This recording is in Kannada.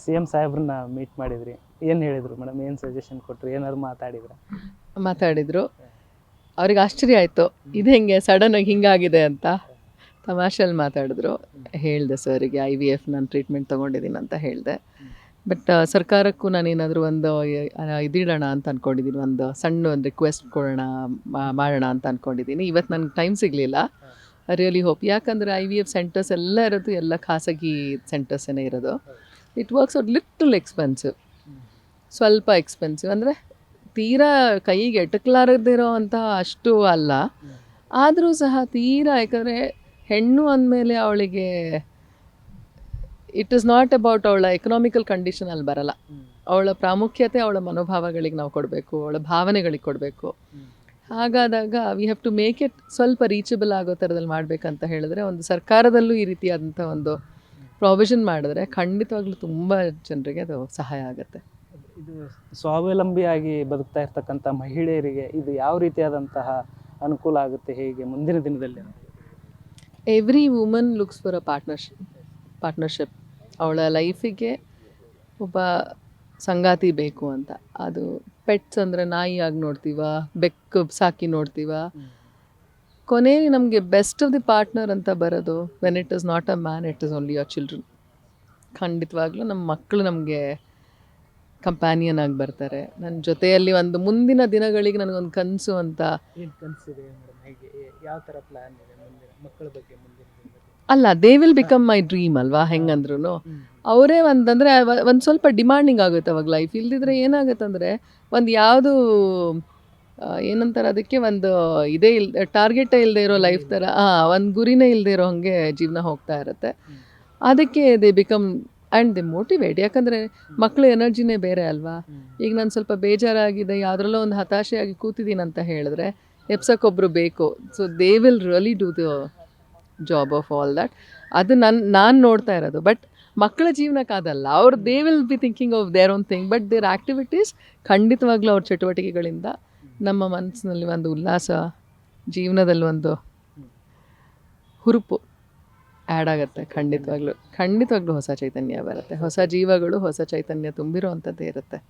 ಸಿ ಎಂ ಸಾಹೇಬ್ರನ್ನ ಮೀಟ್ ಮಾಡಿದ್ರಿ, ಏನು ಹೇಳಿದ್ರು ಮೇಡಮ್? ಏನು ಸಜೆಷನ್ ಕೊಟ್ಟರು? ಏನಾದ್ರು ಮಾತಾಡಿದ್ರು. ಅವ್ರಿಗೆ ಆಶ್ಚರ್ಯ ಆಯಿತು, ಇದು ಹೆಂಗೆ ಸಡನ್ನಾಗಿ ಹಿಂಗಾಗಿದೆ ಅಂತ. ತಮಾಷೆಯಲ್ಲಿ ಮಾತಾಡಿದ್ರು. ಹೇಳಿದೆ ಸರಿಗೆ IVF ನಾನು ಟ್ರೀಟ್ಮೆಂಟ್ ತೊಗೊಂಡಿದ್ದೀನಿ ಅಂತ ಹೇಳಿದೆ. ಬಟ್ ಸರ್ಕಾರಕ್ಕೂ ನಾನೇನಾದರೂ ಒಂದು ಇದಿಡೋಣ ಅಂತ ಅಂದ್ಕೊಂಡಿದ್ದೀನಿ, ಒಂದು ಸಣ್ಣ ಒಂದು ರಿಕ್ವೆಸ್ಟ್ ಕೊಡೋಣ ಮಾಡೋಣ ಅಂತ ಅಂದ್ಕೊಂಡಿದ್ದೀನಿ. ಇವತ್ತು ನನಗೆ ಟೈಮ್ ಸಿಗಲಿಲ್ಲ. ಐ ರಿಯಲಿ ಹೋಪ್, ಯಾಕಂದರೆ IVF ಸೆಂಟರ್ಸ್ ಎಲ್ಲ ಇರೋದು ಎಲ್ಲ ಖಾಸಗಿ ಸೆಂಟರ್ಸೇ ಇರೋದು. It works out little expensive, ಸ್ವಲ್ಪ ಎಕ್ಸ್ಪೆನ್ಸಿವ್ ಅಂದರೆ ತೀರಾ ಕೈಗೆ ಎಟಕಲಾರದಿರೋ ಅಂಥ ಅಷ್ಟು ಅಲ್ಲ. ಆದರೂ ಸಹ ತೀರಾ, ಯಾಕಂದರೆ ಹೆಣ್ಣು ಅಂದಮೇಲೆ ಅವಳಿಗೆ ಇಟ್ ಇಸ್ ನಾಟ್ ಅಬೌಟ್ ಅವಳ ಎಕನಾಮಿಕಲ್ ಕಂಡೀಷನ್ ಅಲ್ಲಿ ಬರಲ್ಲ. ಅವಳ ಪ್ರಾಮುಖ್ಯತೆ ಅವಳ ಮನೋಭಾವಗಳಿಗೆ ನಾವು ಕೊಡಬೇಕು, ಅವಳ ಭಾವನೆಗಳಿಗೆ ಕೊಡಬೇಕು. ಹಾಗಾದಾಗ we have to make it ಸ್ವಲ್ಪ ರೀಚಬಲ್ ಆಗೋ ಥರದಲ್ಲಿ ಮಾಡಬೇಕಂತ ಹೇಳಿದ್ರೆ, ಒಂದು ಸರ್ಕಾರದಲ್ಲೂ ಈ ರೀತಿಯಾದಂಥ ಒಂದು ಪ್ರಾವಿಷನ್ ಮಾಡಿದ್ರೆ ಖಂಡಿತವಾಗ್ಲೂ ತುಂಬ ಜನರಿಗೆ ಅದು ಸಹಾಯ ಆಗುತ್ತೆ. ಇದು ಸ್ವಾವಲಂಬಿಯಾಗಿ ಬದುಕ್ತಾ ಇರ್ತಕ್ಕಂಥ ಮಹಿಳೆಯರಿಗೆ ಇದು ಯಾವ ರೀತಿಯಾದಂತಹ ಅನುಕೂಲ ಆಗುತ್ತೆ, ಹೇಗೆ ಮುಂದಿನ ದಿನದಲ್ಲಿ? Every woman looks for a partnership. ಅವಳ ಲೈಫಿಗೆ ಒಬ್ಬ ಸಂಗಾತಿ ಬೇಕು ಅಂತ. ಅದು ಪೆಟ್ಸ್ ಅಂದರೆ ನಾಯಿಯಾಗಿ ನೋಡ್ತೀವ, ಬೆಕ್ಕು ಸಾಕಿ ನೋಡ್ತೀವ. ಕೊನೆಯಲ್ಲಿ ನಮಗೆ ಬೆಸ್ಟ್ ಆಫ್ ದಿ ಪಾರ್ಟ್ನರ್ ಅಂತ ಬರೋದು when it is not a man, it is only your children. ಖಂಡಿತವಾಗ್ಲೂ ನಮ್ಮ ಮಕ್ಕಳು ನಮಗೆ ಕಂಪ್ಯಾನಿಯನ್ ಆಗಿ ಬರ್ತಾರೆ. ನನ್ನ ಜೊತೆಯಲ್ಲಿ ಒಂದು ಮುಂದಿನ ದಿನಗಳಿಗೆ ನನಗೊಂದು ಕನಸು ಅಂತ. ಏನು ಕನಸಿದೆ ಮೇಡಮ್? ಹೇಗೆ, ಯಾವ ಥರ ಪ್ಲ್ಯಾನ್ ಇದೆ ಮುಂದಿನ ಮಕ್ಕಳ ಬಗ್ಗೆ? ಅಲ್ಲ, they will become my dream ಅಲ್ವಾ? ಹೆಂಗಂದ್ರೂ ಅವರೇ ಒಂದಂದರೆ ಒಂದು ಸ್ವಲ್ಪ ಡಿಮಾಂಡಿಂಗ್ ಆಗುತ್ತೆ ಅವಾಗ ಲೈಫ್. ಇಲ್ದಿದ್ರೆ ಏನಾಗುತ್ತಂದರೆ ಒಂದು ಯಾವುದು ಏನಂತಾರೆ ಅದಕ್ಕೆ, ಒಂದು ಇದೇ ಟಾರ್ಗೆಟೇ ಇಲ್ಲದೆ ಇರೋ ಲೈಫ್ ಥರ, ಒಂದು ಗುರಿನೇ ಇಲ್ಲದೆ ಇರೋ ಹಾಗೆ ಜೀವನ ಹೋಗ್ತಾ ಇರುತ್ತೆ. ಅದಕ್ಕೆ they become and they motivate. ಯಾಕಂದರೆ ಮಕ್ಕಳ ಎನರ್ಜಿನೇ ಬೇರೆ ಅಲ್ವಾ? ಈಗ ನಾನು ಸ್ವಲ್ಪ ಬೇಜಾರಾಗಿದೆ, ಯಾವುದ್ರಲ್ಲೋ ಒಂದು ಹತಾಶೆಯಾಗಿ ಕೂತಿದ್ದೀನಿ ಅಂತ ಹೇಳಿದ್ರೆ ಎಪ್ಸಕ್ಕೊಬ್ಬರು ಬೇಕು. So they will really do the job of all that. ಅದು ನಾನು ನೋಡ್ತಾ ಇರೋದು. ಬಟ್ ಮಕ್ಕಳ ಜೀವನಕ್ಕೆ ಅದಲ್ಲ. ಅವ್ರು they will be thinking of their own thing, but their activities ಖಂಡಿತವಾಗ್ಲೂ ಅವ್ರ ಚಟುವಟಿಕೆಗಳಿಂದ ನಮ್ಮ ಮನಸ್ಸಿನಲ್ಲಿ ಒಂದು ಉಲ್ಲಾಸ, ಜೀವನದಲ್ಲಿ ಒಂದು ಹುರುಪು ಆ್ಯಡ್ ಆಗುತ್ತೆ. ಖಂಡಿತವಾಗ್ಲೂ ಹೊಸ ಚೈತನ್ಯ ಬರುತ್ತೆ. ಹೊಸ ಜೀವಗಳು, ಹೊಸ ಚೈತನ್ಯ ತುಂಬಿರೋ ಅಂಥದ್ದೇ ಇರುತ್ತೆ.